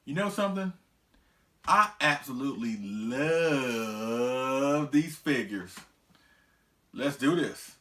You know something? I absolutely love these figures. Let's do this.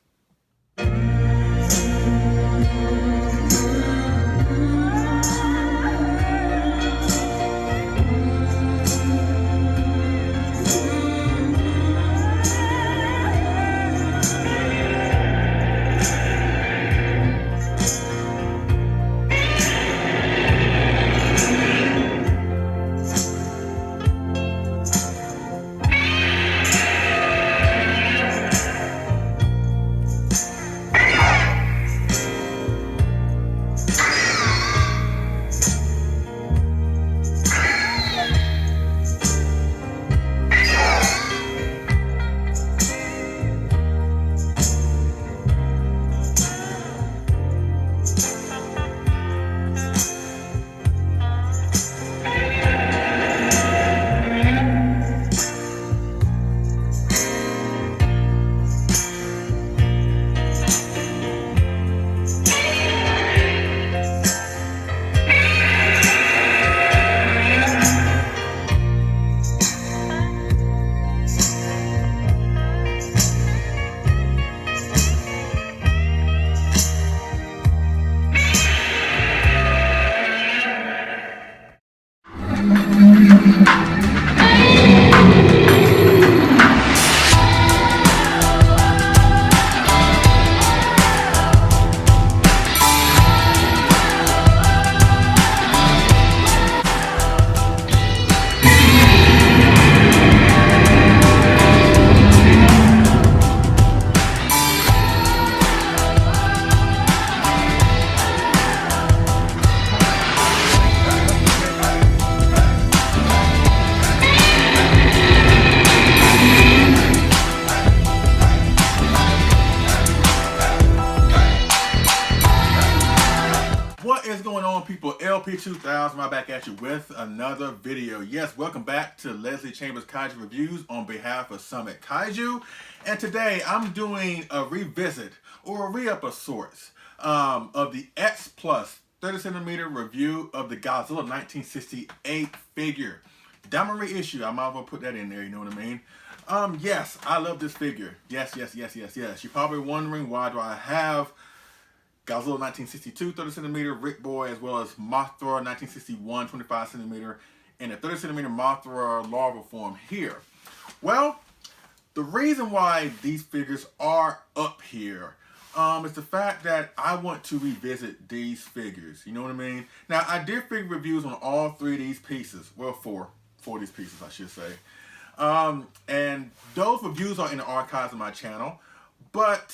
What is going on, people? LP2000 right back at you with another video. Yes, welcome back to Leslie Chambers Kaiju Reviews on behalf of Summit Kaiju. And today I'm doing a revisit or a re-up of sorts of the X Plus 30cm review of the Godzilla 1968 figure. Diamond Reissue, I might as well put that in there, you know what I mean? Yes, I love this figure. Yes. You're probably wondering, why do I have Godzilla 1962 30cm Rick Boy, as well as Mothra 1961 25cm, and a 30cm Mothra larva form here. Well, the reason why these figures are up here is the fact that I want to revisit these figures. You know what I mean? Now, I did figure reviews on all three of these pieces. Well, four of these pieces, I should say. And those reviews are in the archives of my channel. But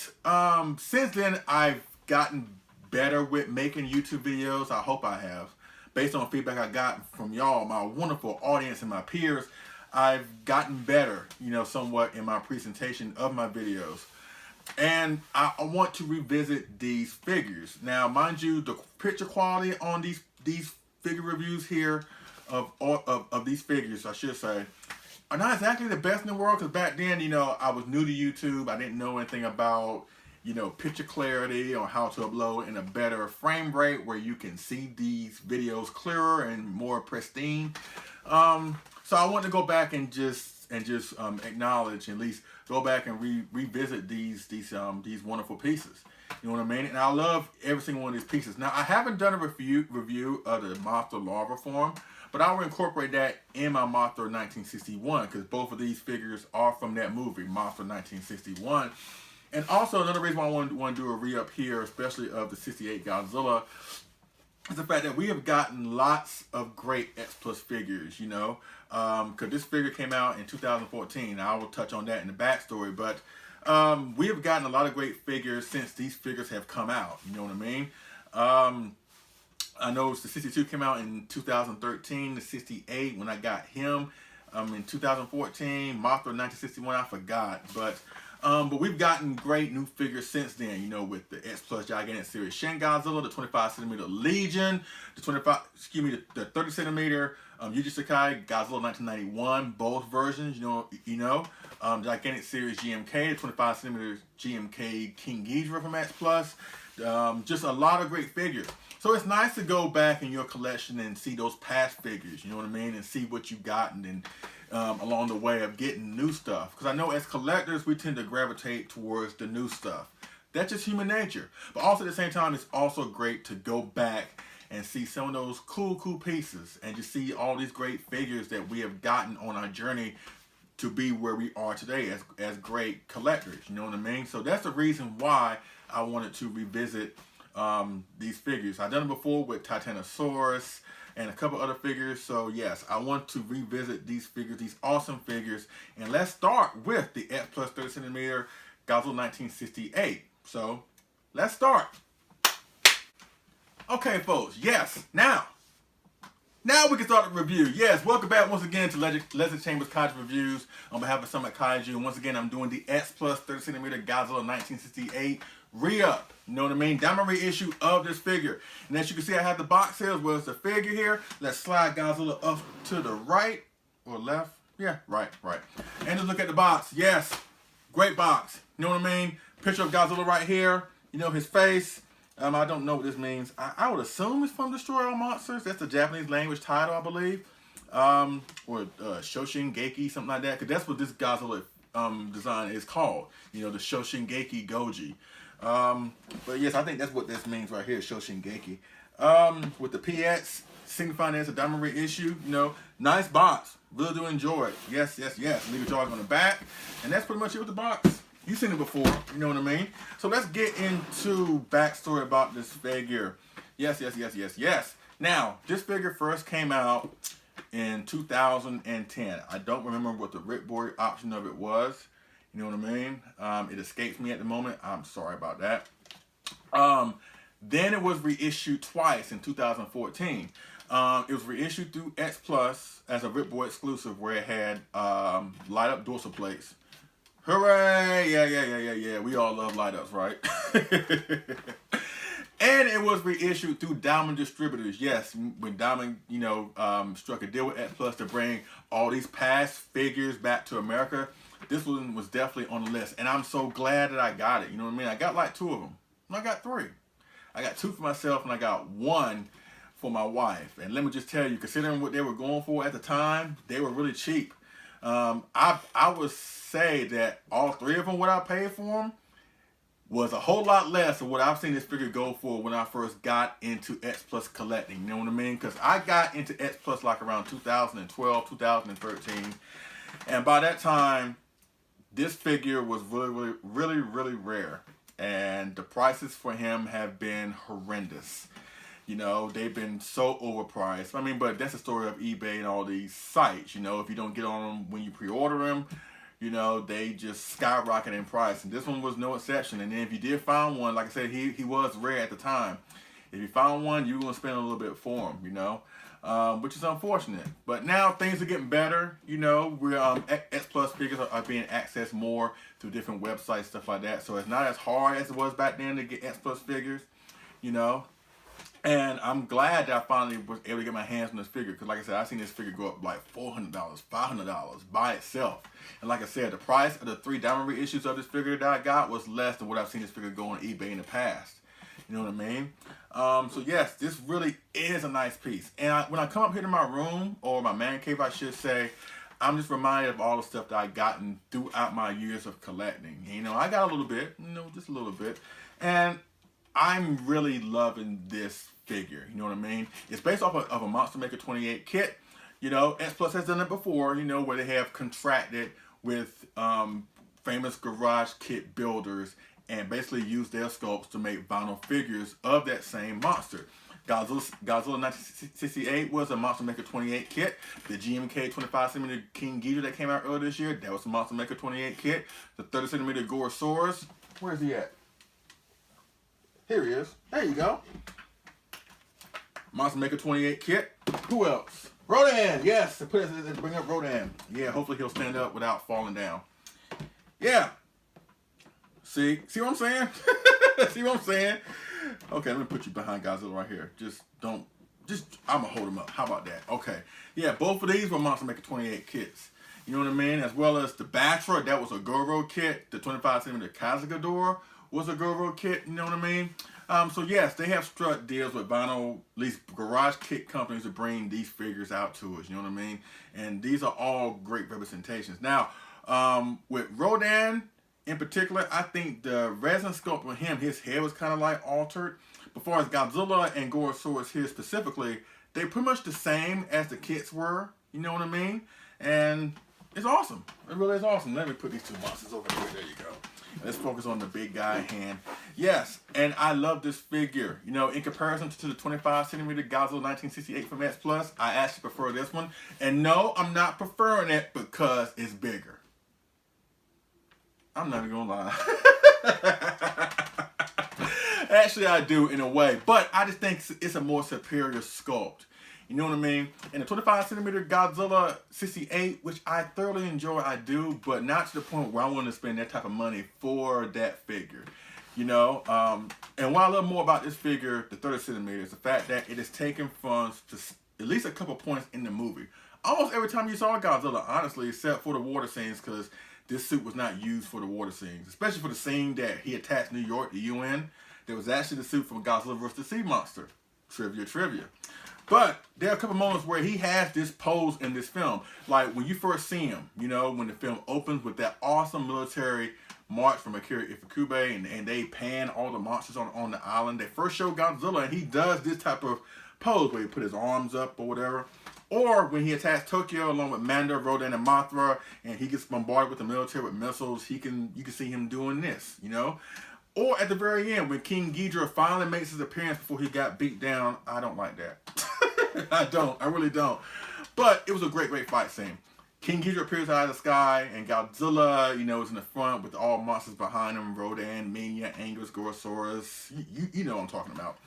since then, I've gotten better with making YouTube videos. I hope I have. Based on feedback I got from y'all, my wonderful audience and my peers, I've gotten better, somewhat in my presentation of my videos. And I want to revisit these figures. Now, mind you, the picture quality on these figure reviews here of these figures, I should say, are not exactly the best in the world, because back then, I was new to YouTube. I didn't know anything about picture clarity or how to upload in a better frame rate where you can see these videos clearer and more pristine. So I want to go back and just acknowledge, at least go back and revisit these wonderful pieces. You know what I mean? And I love every single one of these pieces. Now, I haven't done a review of the Mothra larva form, but I will incorporate that in my Mothra 1961, because both of these figures are from that movie, Mothra 1961. And also, another reason why I want to do a re-up here, especially of the 68 Godzilla, is the fact that we have gotten lots of great X Plus figures, because this figure came out in 2014. I will touch on that in the backstory, but we have gotten a lot of great figures since these figures have come out, you know what I mean? I know the 62 came out in 2013, the 68 when I got him, in 2014, Mothra 1961, I forgot, but we've gotten great new figures since then, with the X Plus Gigantic Series Shin Godzilla, the 25cm Legion, the 30cm Yuji Sakai Godzilla 1991, both versions, Gigantic Series GMK, the 25cm GMK King Ghidorah from X Plus, Just a lot of great figures. So it's nice to go back in your collection and see those past figures, you know what I mean, and see what you got, and then along the way of getting new stuff. Because I know as collectors, we tend to gravitate towards the new stuff. That's just human nature. But also at the same time, it's also great to go back and see some of those cool pieces and just see all these great figures that we have gotten on our journey to be where we are today as great collectors, you know what I mean? So that's the reason why I wanted to revisit these figures. I've done it before with Titanosaurus and a couple other figures. So yes, I want to revisit these figures, these awesome figures. And let's start with the X Plus 30cm Godzilla 1968. So let's start. Okay, folks. Yes. Now we can start the review. Yes, welcome back once again to Leslie Chambers Kaiju Reviews on behalf of Summit Kaiju. And once again, I'm doing the X Plus 30cm Godzilla 1968 re-up. You know what I mean? Diamond reissue of this figure. And as you can see, I have the box here as well as the figure here. Let's slide Godzilla up to the right or left. Yeah, right. And just look at the box. Yes, great box. You know what I mean? Picture of Godzilla right here. You know his face. I don't know what this means. I would assume it's from Destroy All Monsters. That's the Japanese language title, I believe. Or Shoshingeki, something like that. Because that's what this Godzilla design is called. You know, the Shoshingeki Goji. But yes, I think that's what this means right here, Shoshingeki. With the PX, signifying as a Diamond reissue. You know, nice box. Really do enjoy it. Yes. Leave a jar on the back. And that's pretty much it with the box. You've seen it before, you know what I mean? So let's get into backstory about this figure. Yes. Now, this figure first came out in 2010. I don't remember what the ripboard option of it was. You know what I mean? It escapes me at the moment. I'm sorry about that. Then it was reissued twice in 2014. It was reissued through X Plus as a ripboard exclusive where it had light up dorsal plates. Hooray! Yeah. We all love light ups, right? And it was reissued through Diamond Distributors. Yes, when Diamond, you know, struck a deal with X Plus to bring all these past figures back to America, this one was definitely on the list. And I'm so glad that I got it. You know what I mean? I got like 2 of them. I got 3. I got 2 for myself and I got 1 for my wife. And let me just tell you, considering what they were going for at the time, they were really cheap. I would say that all 3 of them, what I paid for them, was a whole lot less than what I've seen this figure go for when I first got into X Plus collecting. You know what I mean? Because I got into X Plus like around 2012, 2013. And by that time, this figure was really rare. And the prices for him have been horrendous. You know, they've been so overpriced. I mean, but that's the story of eBay and all these sites. You know, if you don't get on them when you pre-order them, you know, they just skyrocket in price. And this one was no exception. And then if you did find one, like I said, he was rare at the time. If you found one, you were going to spend a little bit for him, you know, which is unfortunate. But now things are getting better. You know, we're X Plus figures are being accessed more through different websites, stuff like that. So it's not as hard as it was back then to get X Plus figures, you know. And I'm glad that I finally was able to get my hands on this figure. Because like I said, I've seen this figure go up like $400, $500 by itself. And like I said, the price of the 3 Diamond reissues of this figure that I got was less than what I've seen this figure go on eBay in the past. You know what I mean? So yes, this really is a nice piece. And when I come up here to my room, or my man cave I should say, I'm just reminded of all the stuff that I've gotten throughout my years of collecting. You know, I got a little bit, you know, just a little bit. And I'm really loving this figure, you know what I mean? It's based off of a Monster Maker 28 kit. You know, X Plus has done it before, you know, where they have contracted with famous garage kit builders and basically used their sculpts to make vinyl figures of that same monster. Godzilla 1968 was a Monster Maker 28 kit. The GMK 25cm King Ghidorah that came out earlier this year, that was a Monster Maker 28 kit. The 30cm Gorosaurus, where's he at? Here he is. There you go. Monster Maker 28 kit. Who else? Rodan. Yes. Bring up Rodan. Yeah, hopefully he'll stand up without falling down. Yeah. See what I'm saying? See what I'm saying? Okay, let me put you behind Godzilla right here. I'm gonna hold him up. How about that? Okay. Yeah, both of these were Monster Maker 28 kits. You know what I mean? As well as the Batra, that was a Goro kit. The 25cm Kazagador was a Goro kit, you know what I mean? So yes, they have struck deals with vinyl, at least garage kit companies to bring these figures out to us. You know what I mean? And these are all great representations. Now, with Rodan in particular, I think the resin sculpt with him, his head was kind of like altered. But as far as Godzilla and Gorosaurus here specifically, they pretty much the same as the kits were. You know what I mean? And it's awesome. It really is awesome. Let me put these two monsters over here. There you go. Let's focus on the big guy hand. Yes, and I love this figure. You know, in comparison to the 25 centimeter Godzilla 1968 from X Plus, I actually prefer this one. And no, I'm not preferring it because it's bigger. I'm not even gonna lie. Actually, I do in a way, but I just think it's a more superior sculpt. You know what I mean? And the 25 centimeter Godzilla 68, which I thoroughly enjoy, I do, but not to the point where I want to spend that type of money for that figure. You know, and what I love more about this figure, the 30 centimeter, is the fact that it is taken from at least a couple points in the movie. Almost every time you saw Godzilla, honestly, except for the water scenes, because this suit was not used for the water scenes, especially for the scene that he attacked New York, the UN. There was actually the suit from Godzilla vs. the Sea Monster. Trivia. But there are a couple moments where he has this pose in this film. Like when you first see him, you know, when the film opens with that awesome military march from Akira Ifukube and they pan all the monsters on the island. They first show Godzilla and he does this type of pose where he put his arms up or whatever. Or when he attacks Tokyo along with Manda, Rodan, and Mothra and he gets bombarded with the military with missiles, you can see him doing this, you know. Or at the very end, when King Ghidorah finally makes his appearance before he got beat down. I don't like that. I really don't. But it was a great fight scene. King Ghidorah appears out of the sky, and Godzilla, you know, is in the front with all monsters behind him. Rodan, Mania, Angus, Gorosaurus. You know what I'm talking about.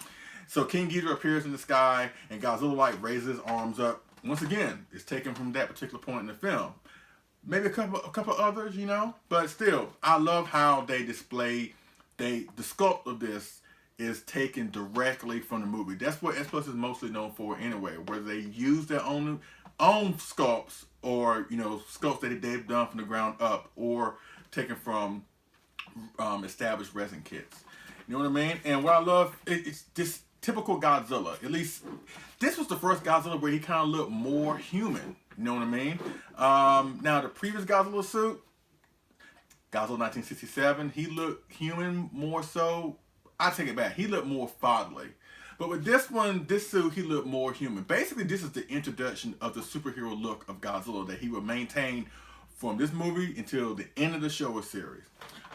So King Ghidorah appears in the sky, and Godzilla, like, raises his arms up. Once again, it's taken from that particular point in the film. Maybe a couple others, you know? But still, I love how they display the sculpt of this is taken directly from the movie. That's what S Plus is mostly known for anyway, where they use their own sculpts or, you know, sculpts that they've done from the ground up or taken from established resin kits. You know what I mean? And what I love, it's this typical Godzilla. At least this was the first Godzilla where he kind of looked more human. You know what I mean? Now the previous Godzilla suit, Godzilla 1967, he looked human more so. I take it back. He looked more fatherly. But with this one, this suit, he looked more human. Basically, this is the introduction of the superhero look of Godzilla that he would maintain from this movie until the end of the Showa series.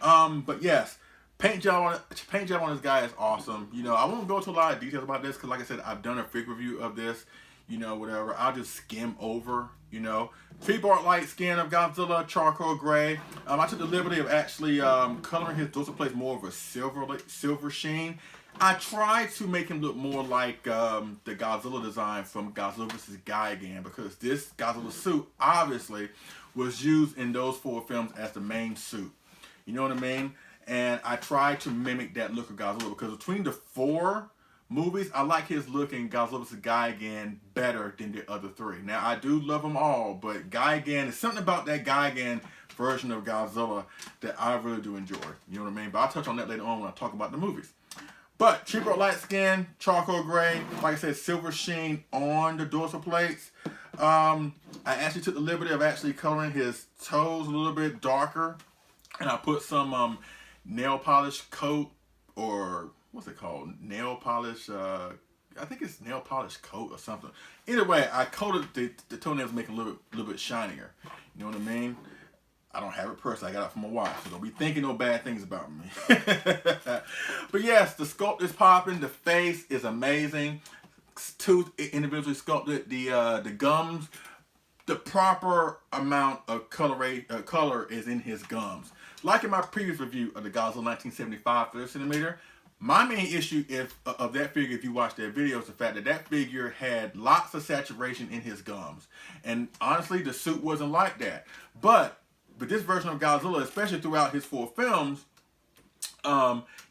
But yes, paint job on this guy is awesome. You know, I won't go into a lot of details about this because, like I said, I've done a fig review of this. You know, whatever. I'll just skim over, you know. Tree bark light skin of Godzilla, charcoal gray. I took the liberty of actually coloring his dorsal plates more of a silver sheen. I tried to make him look more like the Godzilla design from Godzilla vs. Gigan because this Godzilla suit obviously was used in those 4 films as the main suit. You know what I mean? And I tried to mimic that look of Godzilla because between the 4 movies, I like his look in Godzilla vs. Gigan better than the other 3. Now, I do love them all, but Gigan, there's something about that Gigan version of Godzilla that I really do enjoy. You know what I mean? But I'll touch on that later on when I talk about the movies. But tree bark light skin, charcoal gray, like I said, silver sheen on the dorsal plates. I actually took the liberty of actually coloring his toes a little bit darker. And I put some nail polish coat or what's it called? Nail polish, I think it's nail polish coat or something. Either way, I coated the toenails to make it a little bit shinier. You know what I mean? I don't have it personally. I got it from my wife, so don't be thinking no bad things about me. But yes, the sculpt is popping. The face is amazing. Tooth individually sculpted. The gums, the proper amount of color is in his gums. Like in my previous review of the Godzilla 1975 30 centimeter, my main issue of that figure, if you watch that video, is the fact that that figure had lots of saturation in his gums. And honestly, the suit wasn't like that. But this version of Godzilla, especially throughout his 4 films,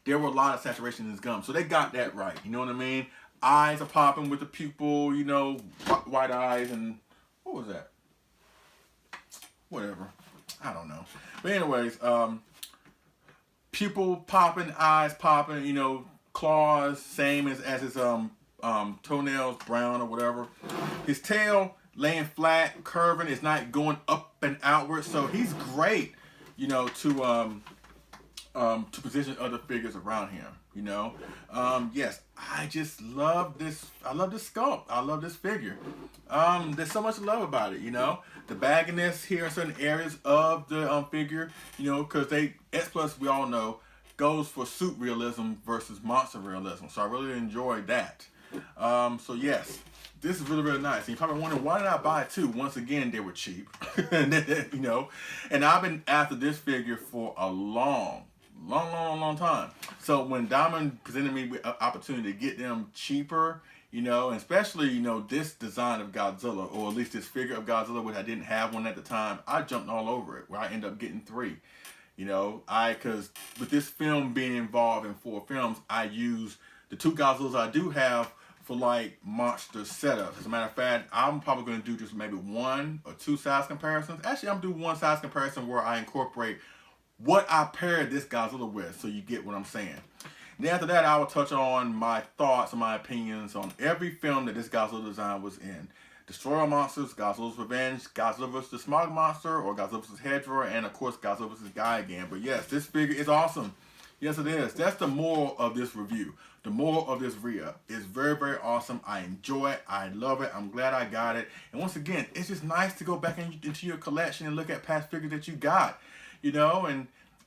there were a lot of saturation in his gums. So they got that right. You know what I mean? Eyes are popping with the pupil, you know, white eyes and... What was that? Whatever. I don't know. But anyways, pupil popping, eyes popping, you know, claws, same as his toenails, brown or whatever. His tail laying flat, curving, it's not going up and outward. So he's great, you know, to position other figures around him. You know, yes, I just love this. I love this sculpt. I love this figure. There's so much to love about it. You know, the bagginess here in certain areas of the figure. You know, because X Plus, we all know, goes for suit realism versus monster realism. So I really enjoyed that. So yes, this is really, really nice. And you're probably wondering, why did I buy two? Once again, they were cheap. You know, and I've been after this figure for a long time. So when Diamond presented me with an opportunity to get them cheaper, you know, and especially, you know, this design of Godzilla, or at least this figure of Godzilla, which I didn't have one at the time, I jumped all over it, where I ended up getting 3. You know, because with this film being involved in 4 films, I use the 2 Godzillas I do have for like monster setups. As a matter of fact, I'm probably going to do just maybe 1 or 2 size comparisons. Actually, I'm going to do 1 size comparison where I incorporate what I paired this Godzilla with, so you get what I'm saying. And then after that, I will touch on my thoughts and my opinions on every film that this Godzilla design was in. Destroyer Monsters, Godzilla's Revenge, Godzilla vs. the Smog Monster, or Godzilla vs. Hedorah, and of course Godzilla vs. Gigan. But yes, this figure is awesome. Yes, it is. That's the moral of this review. The moral of this re-up is very, very awesome. I enjoy it. I love it. I'm glad I got it. And once again, it's just nice to go back into your collection and look at past figures that you got. You know,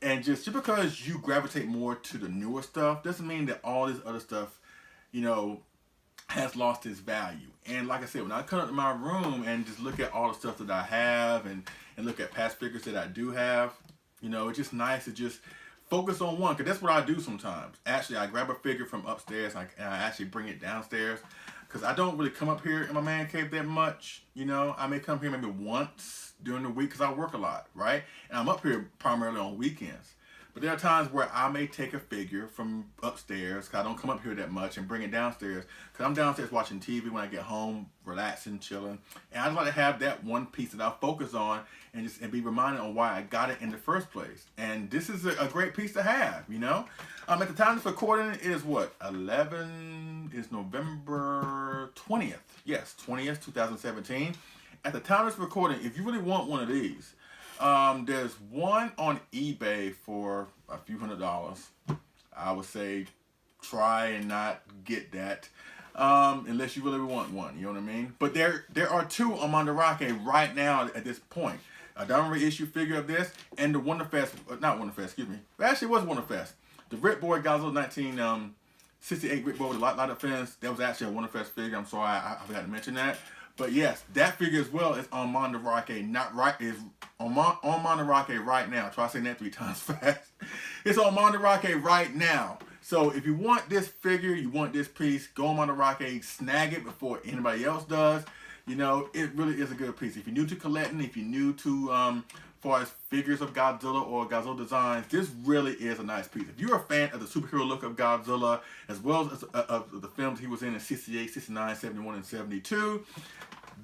and just because you gravitate more to the newer stuff doesn't mean that all this other stuff, you know, has lost its value. And like I said, when I come up to my room and just look at all the stuff that I have and look at past figures that I do have, you know, it's just nice to just focus on one, because that's what I do sometimes. Actually, I grab a figure from upstairs and I actually bring it downstairs, because I don't really come up here in my man cave that much. You know, I may come here maybe once during the week because I work a lot, right? And I'm up here primarily on weekends. But there are times where I may take a figure from upstairs, because I don't come up here that much, and bring it downstairs, because I'm downstairs watching TV when I get home, relaxing, chilling. And I just like to have that one piece that I focus on and be reminded on why I got it in the first place. And this is a great piece to have, you know? At the time of recording, it is what? It's November 20th. Yes, 20th, 2017. At the time of this recording, if you really want one of these, there's one on eBay for a few $100s. I would say try and not get that unless you really want one. You know what I mean? But there are 2 on Mandarake right now at this point. A Diamond Reissue figure of this, and the Wonderfest, not Wonderfest, excuse me. Actually, it was Wonderfest. The Rip Boy Godzilla 1968 Rip Boy with a lot of fins. That was actually a Wonderfest figure. I'm sorry, I forgot to mention that. But yes, that figure as well is on Mandarake, on Mandarake right now. Try saying that 3 times fast. It's on Mandarake right now. So if you want this figure, you want this piece, go on Mandarake, snag it before anybody else does. You know, it really is a good piece. If you're new to collecting, if you're new to far as figures of Godzilla or Godzilla designs, this really is a nice piece. If you're a fan of the superhero look of Godzilla, as well as of the films he was in 68, 69, 71, and 72,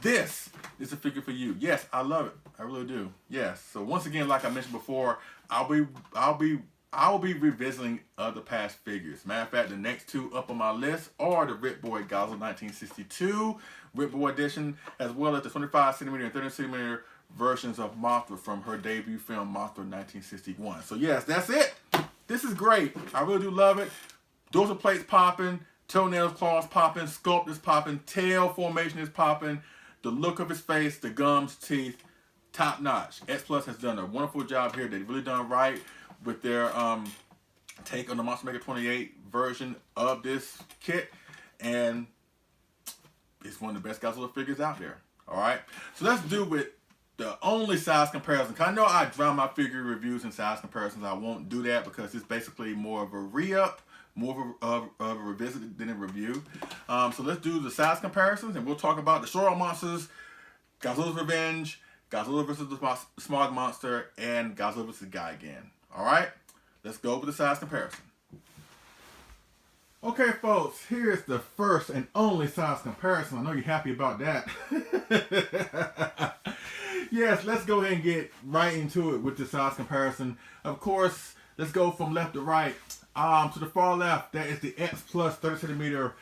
this is a figure for you. Yes, I love it. I really do. Yes. So once again, like I mentioned before, I'll be revisiting other past figures. Matter of fact, the next 2 up on my list are the Rip Boy Godzilla 1962 Rip Boy edition, as well as the 25cm and 30cm versions of Mothra from her debut film Mothra 1961. So yes, that's it. This is great. I really do love it. Dorsal plates popping, toenails, claws popping, sculpt is popping, tail formation is popping, the look of his face, the gums, teeth, top notch. X Plus has done a wonderful job here. They've really done right with their take on the Monster Maker 28 version of this kit, and it's one of the best Godzilla figures out there. Alright, so let's do with the only size comparison. I know I drown my figure reviews and size comparisons. I won't do that because it's basically more of a re-up, more of a revisit than a review. So let's do the size comparisons, and we'll talk about Destroyer Monsters, Godzilla's Revenge, Godzilla vs. the Smog Monster, and Godzilla vs. Gigan. Alright, let's go over the size comparison. Okay, folks, here's the first and only size comparison. I know you're happy about that. Yes, let's go ahead and get right into it with the size comparison. Of course, let's go from left to right. To the far left, that is the X Plus 30cm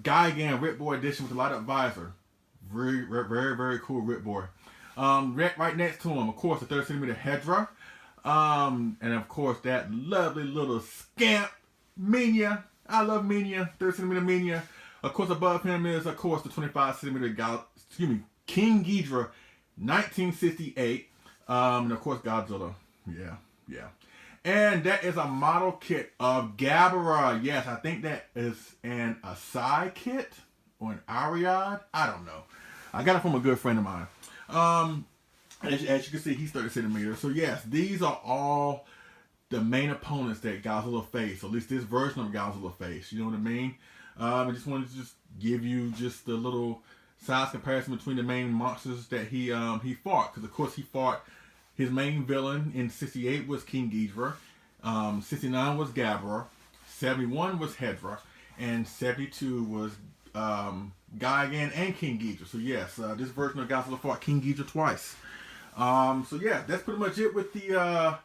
Gigan Ripboard edition with a light up visor. Very, very, very cool Ripboard. Right next to him, of course, the 30cm Hedra. And of course, that lovely little scamp, Minya. I love Minya, 30cm Minya. Of course, above him is, of course, the 25cm King Ghidorah, 1968. And of course, Godzilla. Yeah. And that is a model kit of Gabara. Yes, I think that is an Asai kit or an Ariad. I don't know. I got it from a good friend of mine. As you can see, he's 30cm. So yes, these are all the main opponents that Godzilla faced. At least this version of Godzilla faced. You know what I mean? I just wanted to just give you just a little size comparison between the main monsters that he fought. Because of course he fought. His main villain in 68 was King Ghidorah, 69 was Gabara, 71 was Hedra, and 72 was Gigan and King Ghidorah. So yes, this version of Godzilla fought King Ghidorah twice. So yeah, that's pretty much it with the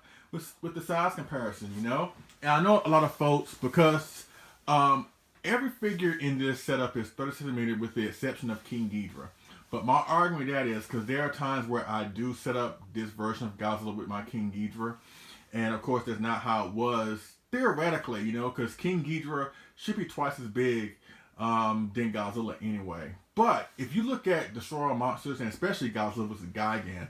size comparison, you know. And I know a lot of folks, because every figure in this setup is 30cm with the exception of King Ghidorah. But my argument with that is because there are times where I do set up this version of Godzilla with my King Ghidorah. And of course, that's not how it was theoretically, you know, because King Ghidorah should be twice as big than Godzilla anyway. But if you look at Destroyer Monsters, and especially Godzilla vs. Gigan,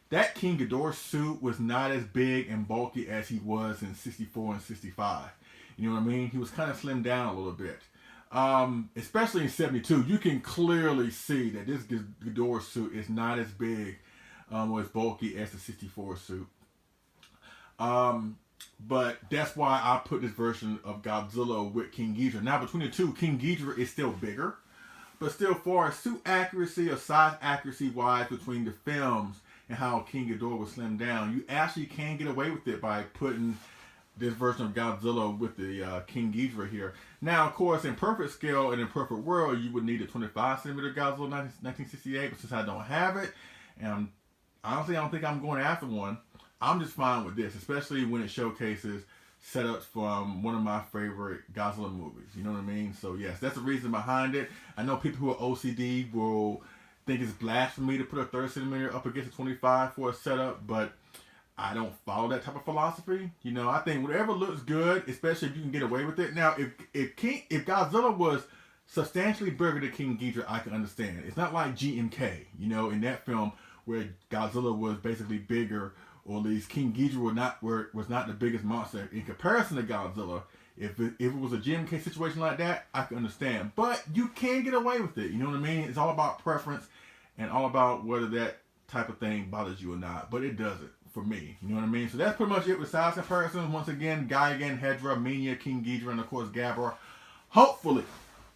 that King Ghidorah suit was not as big and bulky as he was in 64 and 65. You know what I mean? He was kind of slimmed down a little bit. Especially in 72, you can clearly see that this Ghidorah suit is not as big or as bulky as the 64 suit. But that's why I put this version of Godzilla with King Ghidorah. Now, between the two, King Ghidorah is still bigger, but still far as suit accuracy or size accuracy wise between the films and how King Ghidorah was slimmed down, you actually can get away with it by putting this version of Godzilla with the King Ghidorah here. Now, of course, in perfect scale and in perfect world, you would need a 25cm Godzilla 1968, but since I don't have it, and honestly, I don't think I'm going after one, I'm just fine with this, especially when it showcases setups from one of my favorite Godzilla movies. You know what I mean? So, yes, that's the reason behind it. I know people who are OCD will think it's blasphemy to put a 30cm up against a 25 for a setup, but I don't follow that type of philosophy. You know, I think whatever looks good, especially if you can get away with it. Now, if Godzilla was substantially bigger than King Ghidorah, I can understand. It's not like GMK, you know, in that film where Godzilla was basically bigger, or at least King Ghidorah was not the biggest monster in comparison to Godzilla. If it was a GMK situation like that, I can understand. But you can get away with it. You know what I mean? It's all about preference and all about whether that type of thing bothers you or not. But it doesn't. For me, you know what I mean? So that's pretty much it with size comparisons. Once again, Gigan, Hedra, Minya, King Ghidorah, and of course Gabara. Hopefully,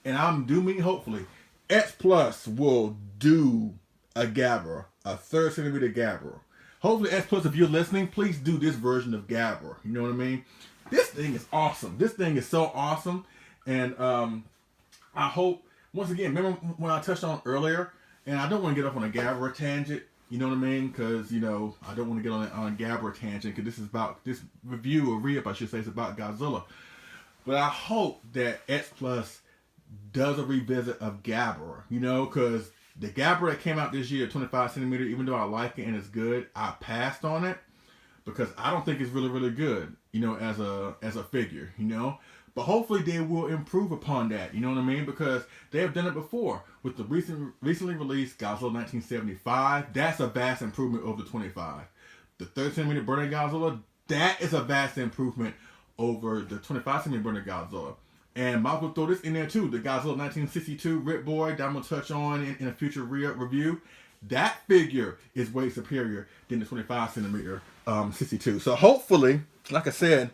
and I'm do mean hopefully, X Plus will do a Gabara, a 30cm Gabara. Hopefully, X Plus, if you're listening, please do this version of Gabara. You know what I mean? This thing is awesome. This thing is so awesome, and I hope, once again, remember when I touched on earlier, and I don't want to get off on a Gabara tangent. You know what I mean? Because, you know, I don't want to get on a Gabara tangent, because this review, or re-up I should say, is about Godzilla. But I hope that X Plus does a revisit of Gabara, you know, because the Gabara that came out this year, 25cm, even though I like it and it's good, I passed on it because I don't think it's really, really good, you know, as a figure, you know. But hopefully they will improve upon that, you know what I mean? Because they have done it before with the recently released Godzilla 1975. That's a vast improvement over the 25. The 30cm Burning Godzilla, that is a vast improvement over the 25cm Burning Godzilla. And might as well throw this in there too. The Godzilla 1962 Ripboard that I'm going to touch on in a future review. That figure is way superior than the 25cm 62. So hopefully, like I said,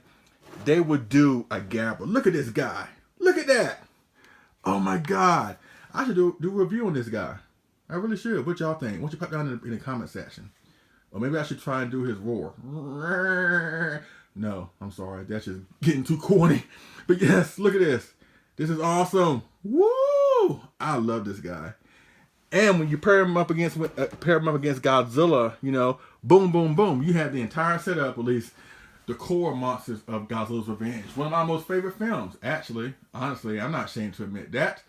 they would do a Gabara. Look at this guy. Look at that. Oh my God. I should do a review on this guy. I really should. What y'all think? Why don't you pop down in the comment section? Or maybe I should try and do his roar. No, I'm sorry. That's just getting too corny. But yes, look at this. This is awesome. Woo! I love this guy. And when you pair him up against Godzilla, you know, boom, boom, boom. You have the entire setup, at least the core monsters of Godzilla's Revenge. One of my most favorite films, actually. Honestly, I'm not ashamed to admit that.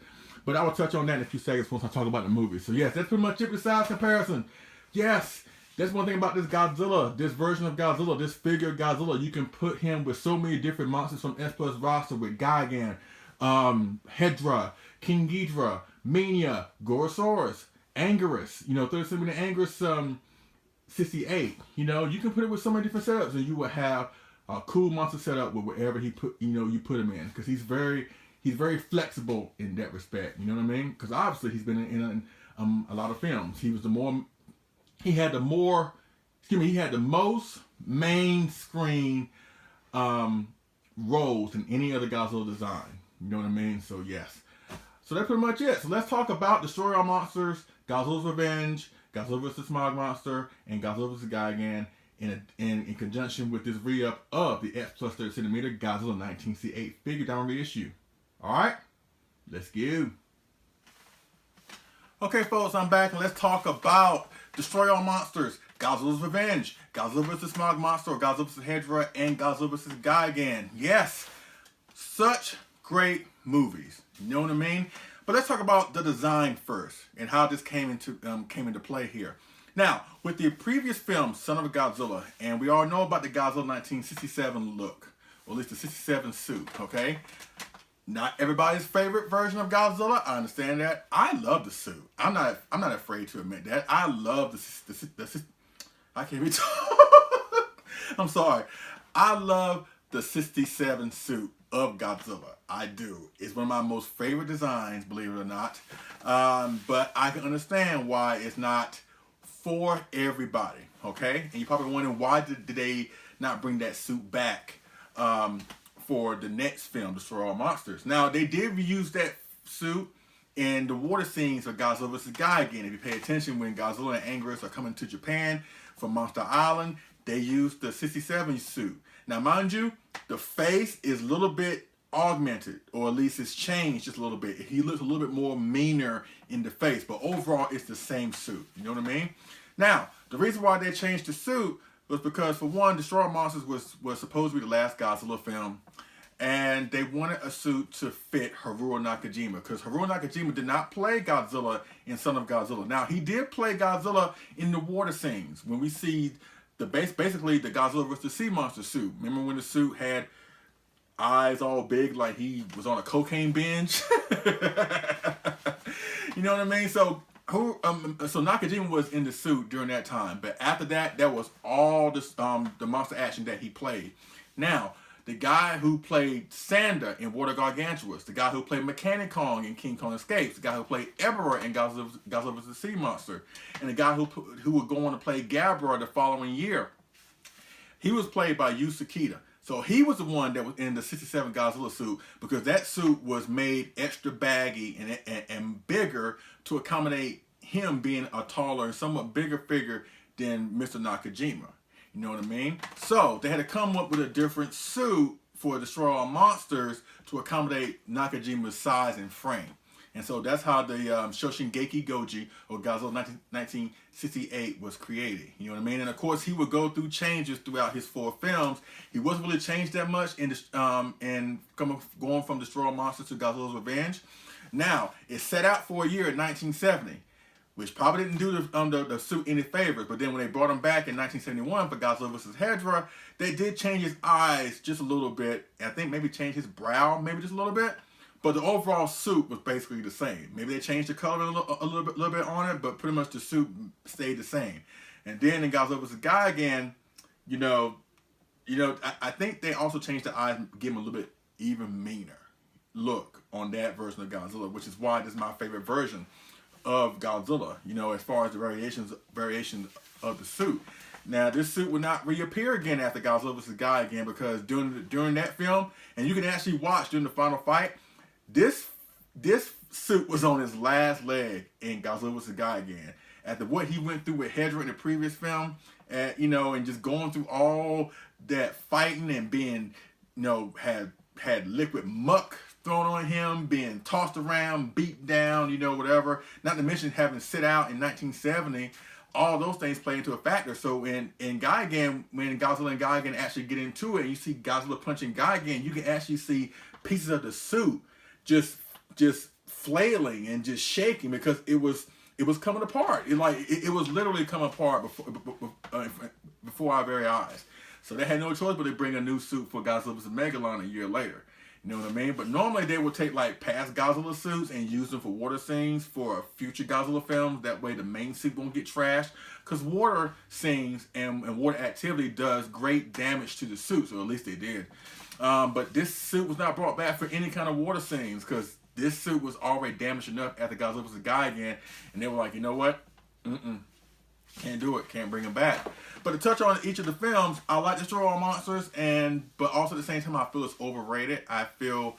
But I will touch on that in a few seconds once I talk about the movie. So yes, that's pretty much it besides comparison. Yes, that's one thing about this Godzilla, this version of Godzilla, this figure of Godzilla. You can put him with so many different monsters from S Plus roster with Gigan, Hedra, King Ghidorah, Mania, Gorosaurus, Anguirus, 37 Anguirus 68. You can put it with so many different setups and you will have a cool monster setup with whatever he put, you put him in. Because he's very flexible in that respect. You know what I mean? Because obviously he's been in a lot of films. He had the most main screen roles in any other Godzilla design. You know what I mean? So yes. So that's pretty much it. So let's talk about Destroy All Monsters, Godzilla's Revenge, Godzilla vs. Smog Monster, and Godzilla vs. Gigan in conjunction with this re-up of the X plus 30 centimeter Godzilla 19C8 figure Diamond Reissue. Alright, let's go. Okay folks, I'm back and let's talk about Destroy All Monsters, Godzilla's Revenge, Godzilla vs. Smog Monster, Godzilla vs. Hedra, and Godzilla vs. Gigan. Yes, such great movies. You know what I mean? But let's talk about the design first and how this came into play here. Now, with the previous film, Son of Godzilla, and we all know about the Godzilla 1967 look, or at least the 67 suit, okay? Not everybody's favorite version of Godzilla. I understand that. I love the suit. I'm not afraid to admit that. I love the I can't be I'm sorry. I love the 67 suit of Godzilla. I do. It's one of my most favorite designs, believe it or not. But I can understand why it's not for everybody, okay? And you're probably wondering why did they not bring that suit back for the next film, Destroy All Monsters. Now, they did reuse that suit in the water scenes of Godzilla vs. Gigan. If you pay attention, when Godzilla and Anguirus are coming to Japan from Monster Island, they used the 67 suit. Now, mind you, the face is a little bit augmented, or at least it's changed just a little bit. He looks a little bit more meaner in the face, but overall, it's the same suit. You know what I mean? Now, the reason why they changed the suit was because, for one, Destroy All Monsters was supposed to be the last Godzilla film, and they wanted a suit to fit Haruo Nakajima, because Haruo Nakajima did not play Godzilla in Son of Godzilla. Now, he did play Godzilla in the water scenes, when we see basically the Godzilla vs. Sea Monster suit. Remember when the suit had eyes all big like he was on a cocaine binge? You know what I mean? So Nakajima was in the suit during that time, but after that, that was all this the monster action that he played. Now, the guy who played Sander in Water Gargantuous, the guy who played Mechanic Kong in King Kong Escapes, the guy who played Ebera in Godzilla vs. Sea Monster, and the guy who would go on to play Gabra the following year, he was played by Yu Sakita. So he was the one that was in the 67 Godzilla suit, because that suit was made extra baggy and bigger to accommodate him being a taller and somewhat bigger figure than Mr. Nakajima. You know what I mean? So they had to come up with a different suit for Destroy All Monsters to accommodate Nakajima's size and frame. And so that's how the Shoshingeki Goji, or Godzilla 1968, was created. You know what I mean? And of course, he would go through changes throughout his 4 films. He wasn't really changed that much in going from Destroy All Monsters to Godzilla's Revenge. Now, it set out for a year in 1970, which probably didn't do the suit any favors. But then when they brought him back in 1971 for Godzilla vs. Hedra, they did change his eyes just a little bit. I think maybe change his brow maybe just a little bit. But the overall suit was basically the same. Maybe they changed the color a little bit on it, but pretty much the suit stayed the same. And then in Godzilla vs. Gigan, I think they also changed the eyes, give him a little bit even meaner look on that version of Godzilla, which is why this is my favorite version of Godzilla, as far as the variations of the suit. Now, this suit will not reappear again after Godzilla vs. Gigan, because during that film, and you can actually watch during the final fight, this suit was on his last leg in Godzilla vs. Gigan. After what he went through with Hedra in the previous film, and just going through all that fighting and being, had liquid muck thrown on him, being tossed around, beat down, whatever. Not to mention having sit out in 1970. all those things play into a factor. So in Gigan, when Godzilla and Gigan actually get into it, and you see Godzilla punching Gigan, you can actually see pieces of the suit just flailing and just shaking because it was coming apart. It was literally coming apart before our very eyes. So they had no choice but to bring a new suit for Godzilla vs. Megalon a year later. You know what I mean? But normally they would take like past Godzilla suits and use them for water scenes for future Godzilla films. That way the main suit won't get trashed. Because water scenes and water activity does great damage to the suits, or at least they did. But this suit was not brought back for any kind of water scenes because this suit was already damaged enough after Godzilla vs. Gigan. And they were like, you know what? Can't do it. Can't bring him back. But to touch on each of the films, I like Destroy All Monsters, but also at the same time, I feel it's overrated. I feel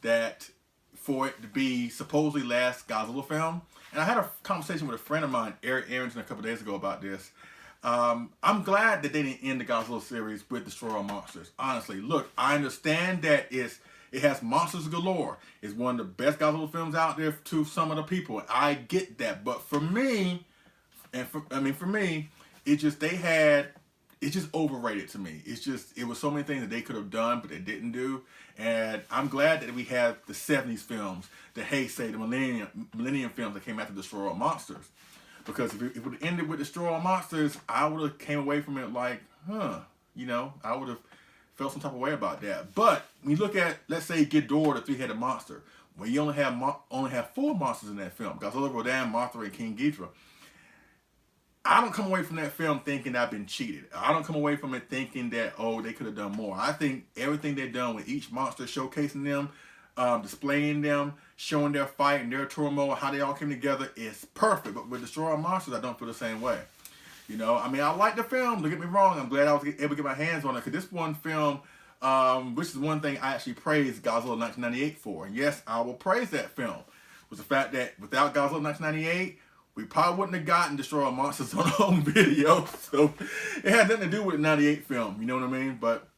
that for it to be supposedly last Godzilla film, and I had a conversation with a friend of mine, Eric Arrington, a couple days ago about this. I'm glad that they didn't end the Godzilla series with Destroy All Monsters. Honestly, look, I understand that it has monsters galore. It's one of the best Godzilla films out there to some of the people. I get that, but for me, for me, it's just overrated to me. It was so many things that they could have done, but they didn't do. And I'm glad that we have the 70s films, the Heisei, the Millennium films that came after Destroy All Monsters. Because if it would have ended with Destroy All Monsters, I would have came away from it like, I would have felt some type of way about that. But when you look at, let's say, Ghidorah, the three-headed monster, where you only have 4 monsters in that film, Godzilla, Rodan, Mothra, and King Ghidorah. I don't come away from that film thinking I've been cheated. I don't come away from it thinking that, they could have done more. I think everything they've done with each monster, showcasing them, displaying them, showing their fight and their turmoil, how they all came together, is perfect. But with Destroy All Monsters, I don't feel the same way. I like the film. Don't get me wrong. I'm glad I was able to get my hands on it. Because this one film, which is one thing I actually praised Godzilla 1998 for. And yes, I will praise that film. Was the fact that without Godzilla 1998, we probably wouldn't have gotten Destroy All Monsters on home video. So it had nothing to do with the 98 film, you know what I mean? But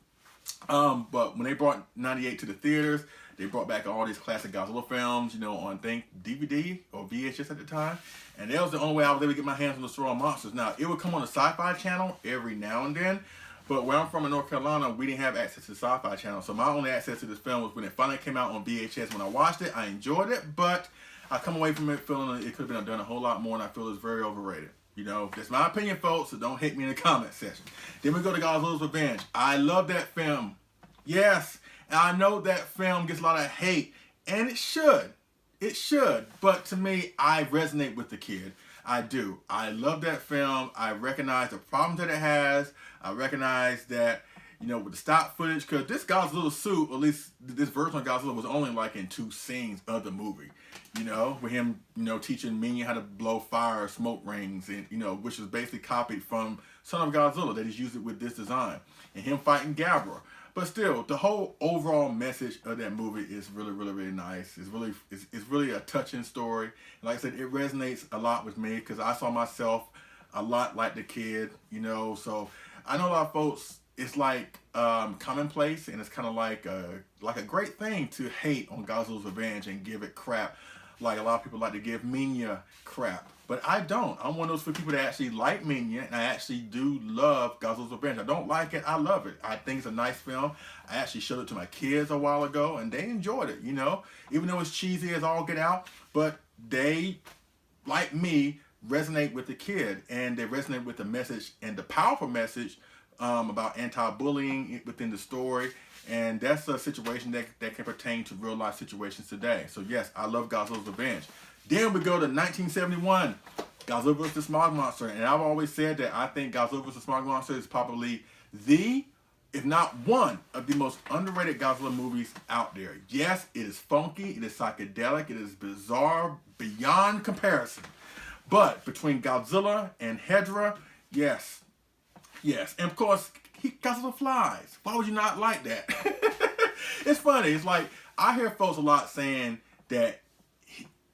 when they brought 98 to the theaters, they brought back all these classic Godzilla films, on DVD or VHS at the time. And that was the only way I was able to get my hands on Destroy All Monsters. Now, it would come on the Sci-Fi Channel every now and then. But where I'm from in North Carolina, we didn't have access to the Sci-Fi Channel. So my only access to this film was when it finally came out on VHS. When I watched it, I enjoyed it, but I come away from it feeling it could have been done a whole lot more, and I feel it's very overrated. That's my opinion, folks, so don't hate me in the comment section. Then we go to Godzilla's Revenge. I love that film. Yes, and I know that film gets a lot of hate, and it should. It should. But to me, I resonate with the kid. I do. I love that film. I recognize the problems that it has. I recognize that, with the stock footage, because this Godzilla suit, or at least this version of Godzilla, was only like in 2 scenes of the movie. With him, teaching Minya how to blow fire, smoke rings, and, which was basically copied from Son of Godzilla, that he's used it with this design. And him fighting Gabra. But still, the whole overall message of that movie is really, really, really nice. It's really a touching story. And like I said, it resonates a lot with me because I saw myself a lot like the kid, So I know a lot of folks, it's like commonplace, and it's kind of like a great thing to hate on Godzilla's Revenge and give it crap. Like a lot of people like to give Minya crap. But I don't. I'm one of those people that actually like Minya, and I actually do love Godzilla's Revenge. I don't like it. I love it. I think it's a nice film. I actually showed it to my kids a while ago, and they enjoyed it, Even though it's cheesy as all get out, but they, like me, resonate with the kid, and they resonate with the message and the powerful message about anti-bullying within the story. And that's a situation that can pertain to real life situations today. So yes, I love Godzilla's Revenge. Then we go to 1971, Godzilla vs. Smog Monster. And I've always said that I think Godzilla vs. Smog Monster is probably if not one, of the most underrated Godzilla movies out there. Yes, it is funky, it is psychedelic, it is bizarre beyond comparison. But between Godzilla and Hedra, yes. And of course, Godzilla flies. Why would you not like that? It's funny. It's like, I hear folks a lot saying that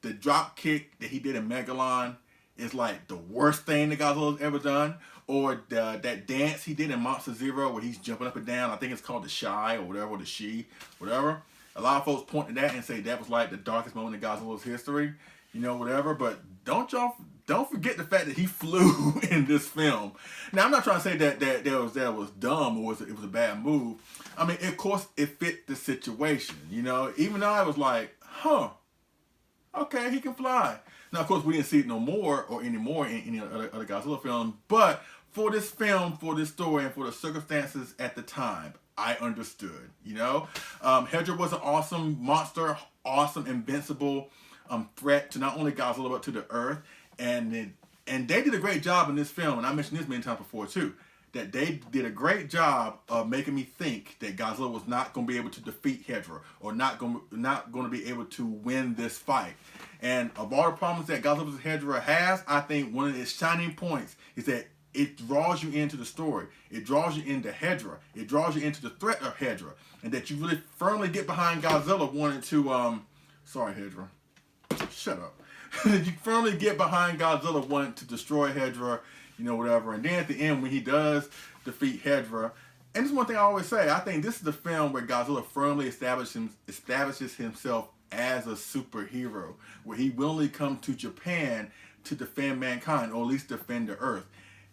the drop kick that he did in Megalon is like the worst thing that Godzilla's ever done. Or that dance he did in Monster Zero where he's jumping up and down. I think it's called the Shy or whatever, or the She, whatever. A lot of folks point to that and say that was like the darkest moment in Godzilla's history. Whatever. But don't y'all don't forget the fact that he flew in this film. Now, I'm not trying to say that that was dumb or it was a bad move. I mean, of course, it fit the situation, you know. Even though I was like, huh, okay, he can fly. Now, of course, we didn't see it no more or anymore in any other Godzilla film. But for this film, for this story, and for the circumstances at the time, I understood, you know. Hedra was an awesome monster, awesome, invincible threat to not only Godzilla but to the Earth. And they did a great job in this film, and I mentioned this many times before too, that they did a great job of making me think that Godzilla was not going to be able to defeat Hedra or not going to be able to win this fight. And of all the problems that Godzilla vs. Hedra has, I think one of its shining points is that it draws you into the story. It draws you into Hedra. It draws you into the threat of Hedra, and that you really firmly get behind Godzilla wanting to sorry, Hedra. Shut up. You firmly get behind Godzilla wanting to destroy Hedra, you know, whatever. And then at the end, when he does defeat Hedra, and this is one thing I always say, I think this is the film where Godzilla firmly establishes himself as a superhero, where he willingly comes to Japan to defend mankind, or at least defend the Earth.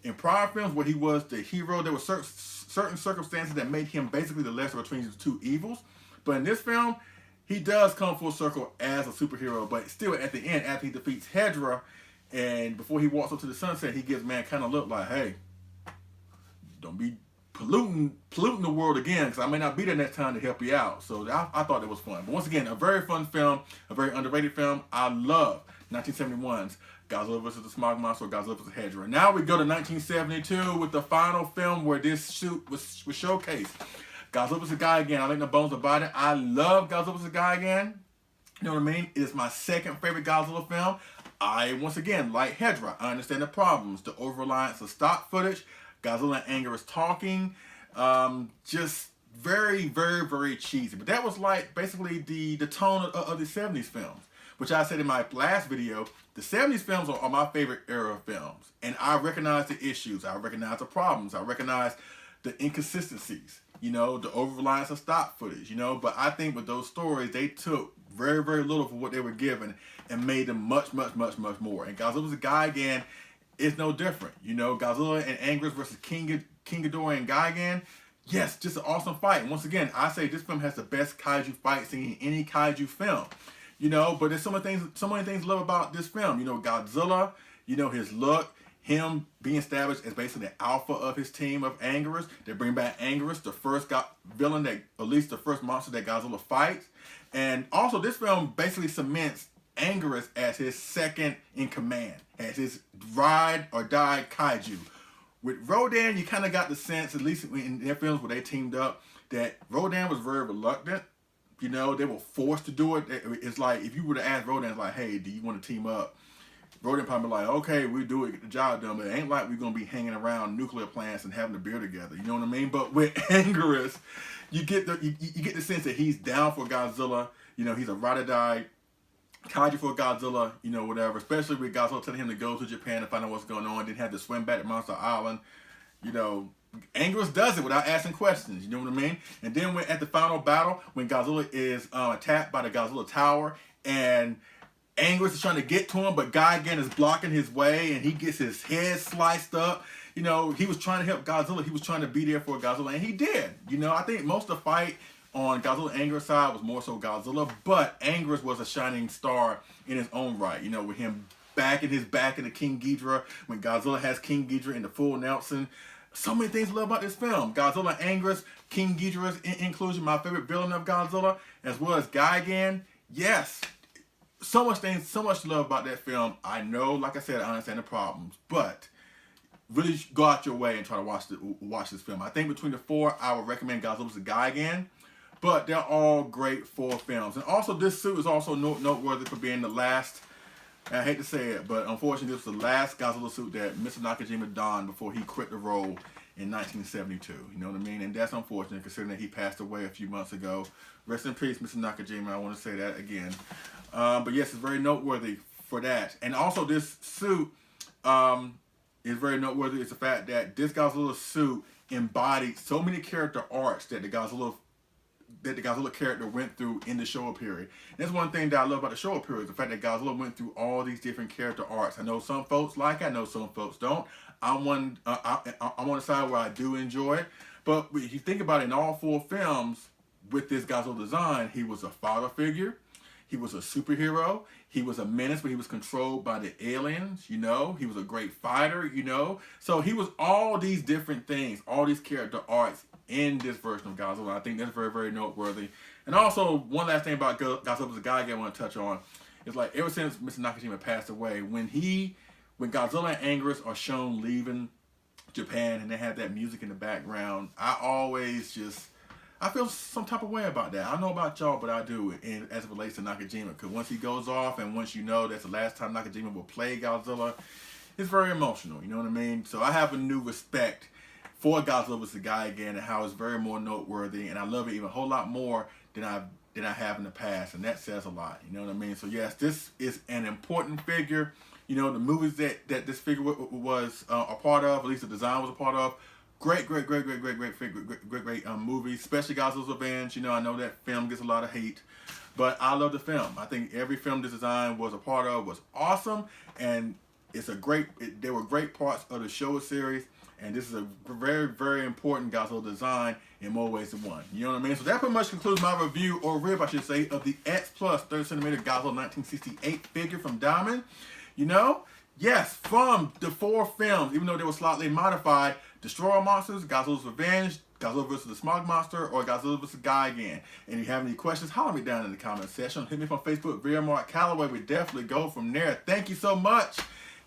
In prior films where he was the hero, there were certain circumstances that made him basically the lesser between the two evils. But in this film, he does come full circle as a superhero, but still at the end, after he defeats Hedra, and before he walks up to the sunset, he gives mankind a look like, hey, don't be polluting the world again, because I may not be there next time to help you out. So I thought it was fun. But once again, a very fun film, a very underrated film. I love 1971's Godzilla vs. the Smog Monster, or Godzilla vs. Hedra. Now we go to 1972 with the final film where this suit was showcased. Godzilla vs. Gigan. I think the bones about it. I love Godzilla vs. Gigan. You know what I mean? It is my second favorite Godzilla film. I, once again, like Hedra, I understand the problems. The over-reliance of stock footage. Godzilla and Anguirus talking. Just very, very, very cheesy. But that was like basically the tone of the 70s films. Which I said in my last video, the 70s films are my favorite era of films. And I recognize the issues. I recognize the problems. I recognize the inconsistencies. You know, the over-reliance of stock footage, you know. But I think with those stories, they took very, very little for what they were given and made them much, much, much, much more. And Godzilla vs. Gigan is no different. You know, Godzilla and Anguirus versus King Ghidorah and Gigan. Yes, just an awesome fight. And once again, I say this film has the best kaiju fight scene in any kaiju film. You know, but there's so many things to love about this film. You know, Godzilla, you know, his look, him being established as basically the alpha of his team of Anguirus. They bring back Anguirus, the first villain that, at least the first monster that Godzilla fights. And also this film basically cements Anguirus as his second in command, as his ride or die kaiju. With Rodan, you kind of got the sense, at least in their films where they teamed up, that Rodan was very reluctant. You know, they were forced to do it. It's like, if you were to ask Rodan, it's like, hey, do you want to team up? Rodan probably like, okay, we'll do it, get the job done, but it ain't like we're going to be hanging around nuclear plants and having a beer together. You know what I mean? But with Anguirus, you get the sense that he's down for Godzilla. You know, he's a ride or die kaiju for Godzilla, you know, whatever. Especially with Godzilla telling him to go to Japan to find out what's going on, then have to swim back to Monster Island. You know, Anguirus does it without asking questions, you know what I mean? And then at the final battle, when Godzilla is attacked by the Godzilla Tower, and Anguirus is trying to get to him, but Gigan is blocking his way, and he gets his head sliced up. You know, he was trying to help Godzilla. He was trying to be there for Godzilla, and he did. You know, I think most of the fight on Godzilla and Anguirus side was more so Godzilla, but Anguirus was a shining star in his own right. You know, with him backing his back into King Ghidorah, when Godzilla has King Ghidorah in the full Nelson. So many things to love about this film. Godzilla, Anguirus, King Ghidorah's inclusion, my favorite villain of Godzilla, as well as Gigan. Yes, so much to love about that film. I know, like I said, I understand the problems, but really go out your way and try to watch this film. I think between the four, I would recommend Godzilla vs. Gigan, but they're all great 4 films. And also, this suit is also noteworthy for being the last. I hate to say it, but unfortunately, this was the last Godzilla suit that Mr. Nakajima donned before he quit the role in 1972. You know what I mean? And that's unfortunate, considering that he passed away a few months ago. Rest in peace, Mr. Nakajima. I want to say that again. But yes, it's very noteworthy for that. And also, this suit is very noteworthy. It's the fact that this Godzilla suit embodied so many character arcs that the Godzilla that the Godzilla character went through in the Showa period. And that's one thing that I love about the Showa period, is the fact that Godzilla went through all these different character arcs. I know some folks like it, I know some folks don't. I'm on the side where I do enjoy it. But if you think about it, in all 4 films with this Godzilla design, he was a father figure, he was a superhero, he was a menace, but he was controlled by the aliens, you know, he was a great fighter, you know. So he was all these different things, all these character arcs in this version of Godzilla. I think that's very, very noteworthy. And also, one last thing about Godzilla was a guy I want to touch on. It's like, ever since Mr. Nakajima passed away, when Godzilla and Anguirus are shown leaving Japan and they have that music in the background, I feel some type of way about that. I don't know about y'all, but I do, and as it relates to Nakajima, because once he goes off and once you know that's the last time Nakajima will play Godzilla, it's very emotional, you know what I mean? So I have a new respect for Godzilla vs. Gigan and how it's very more noteworthy, and I love it even a whole lot more than I have in the past, and that says a lot, you know what I mean? So yes, this is an important figure. You know, the movies that this figure was a part of, at least the design was a part of, great movie, especially Godzilla's Revenge. You know, I know that film gets a lot of hate, but I love the film. I think every film this design was a part of was awesome, and they were great parts of the Showa series, and this is a very, very important Godzilla design in more ways than one. You know what I mean? So that pretty much concludes my review, or rib I should say, of the X Plus 30cm Godzilla 1968 figure from Diamond. You know, yes, from the 4 films, even though they were slightly modified, Destroyer Monsters, Godzilla's Revenge, Godzilla vs. the Smog Monster, or Godzilla vs. Gigan. And if you have any questions, holler me down in the comment section. Hit me up on Facebook, via Mark Calloway. We definitely go from there. Thank you so much.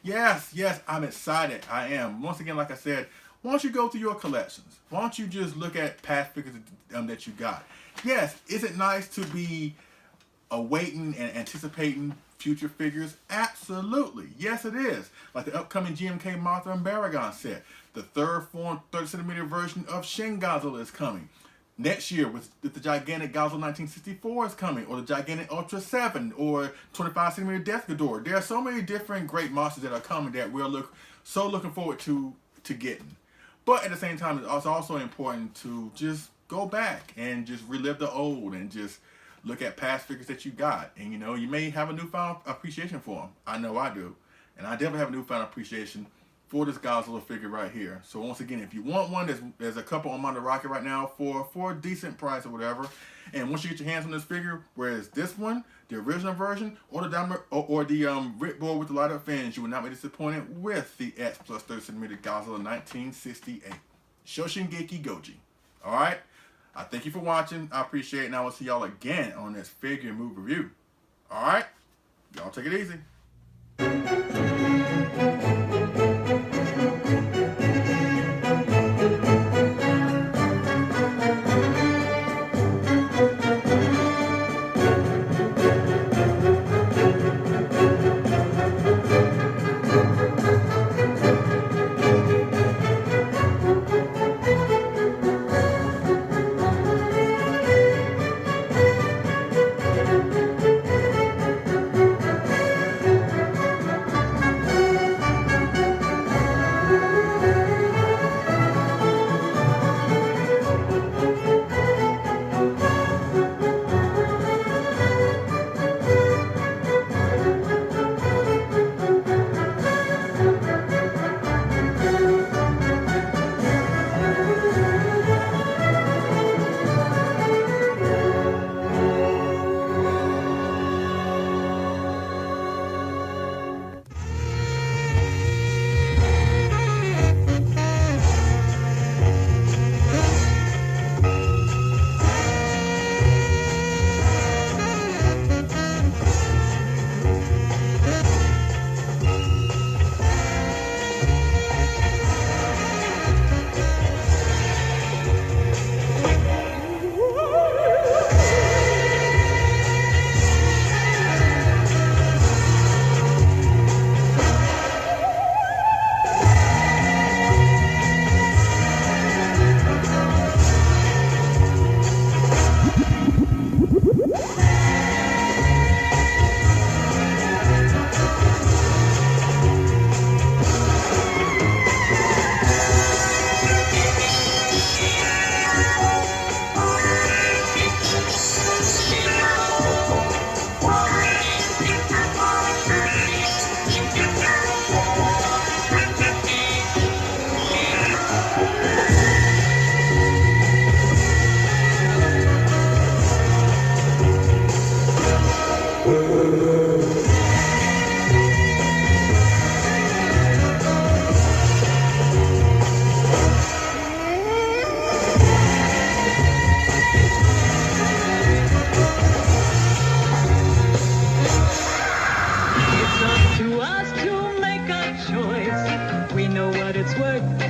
Yes, I'm excited. I am. Once again, like I said, why don't you go through your collections? Why don't you just look at past figures that you got? Yes, is it nice to be awaiting and anticipating future figures? Absolutely. Yes, it is. Like the upcoming GMK Mothra and Baragon set. The third form 30cm version of Shin Godzilla is coming. Next year, with the gigantic Godzilla 1964 is coming, or the gigantic Ultra 7, or 25cm Death Ghidorah. There are so many different great monsters that are coming that we're looking forward to getting. But at the same time, it's also important to just go back and just relive the old and just look at past figures that you got. And you know, you may have a newfound appreciation for them. I know I do. And I definitely have a newfound appreciation for this Godzilla figure right here. So once again, if you want one, there's a couple on the rocket right now for a decent price or whatever. And once you get your hands on this figure, whereas this one, the original version, or the Diamond or the Rip Board with the light up fins, you will not be disappointed with the X Plus 30cm Godzilla 1968 Shoshingeki Goji. Alright? I thank you for watching. I appreciate it, and I will see y'all again on this figure and move review. Alright? Y'all take it easy.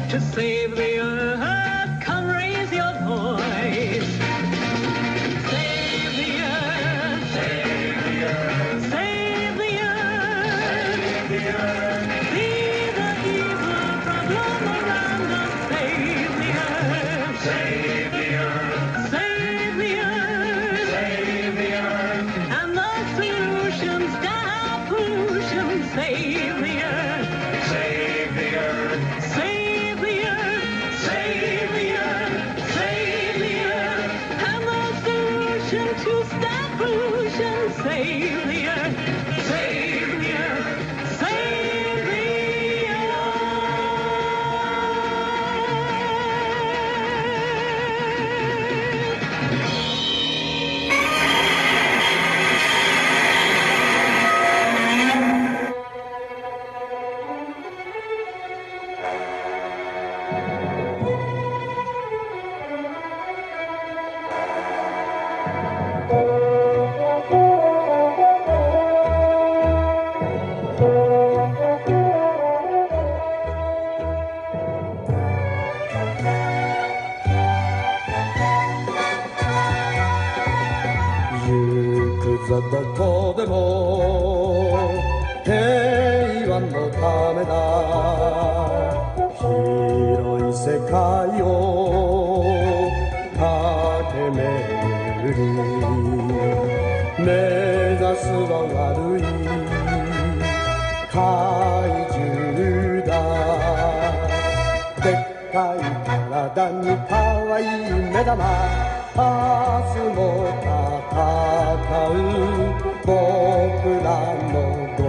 To save the earth, come raise your voice. Save the earth, save the earth, save the earth, save the earth. See the evil problem around us. Save the earth, save the earth, save the earth, save the earth. And the solutions to our pollution. Save the earth, save the earth, save the earth, save the earth, save the earth. And the solution to stop pollution. Save the earth, save the earth, save theどこでも平和のためだ広い世界を駆け巡り目指すは悪い怪獣だでっかい体に可愛い目玉明日も戦う僕らのゴ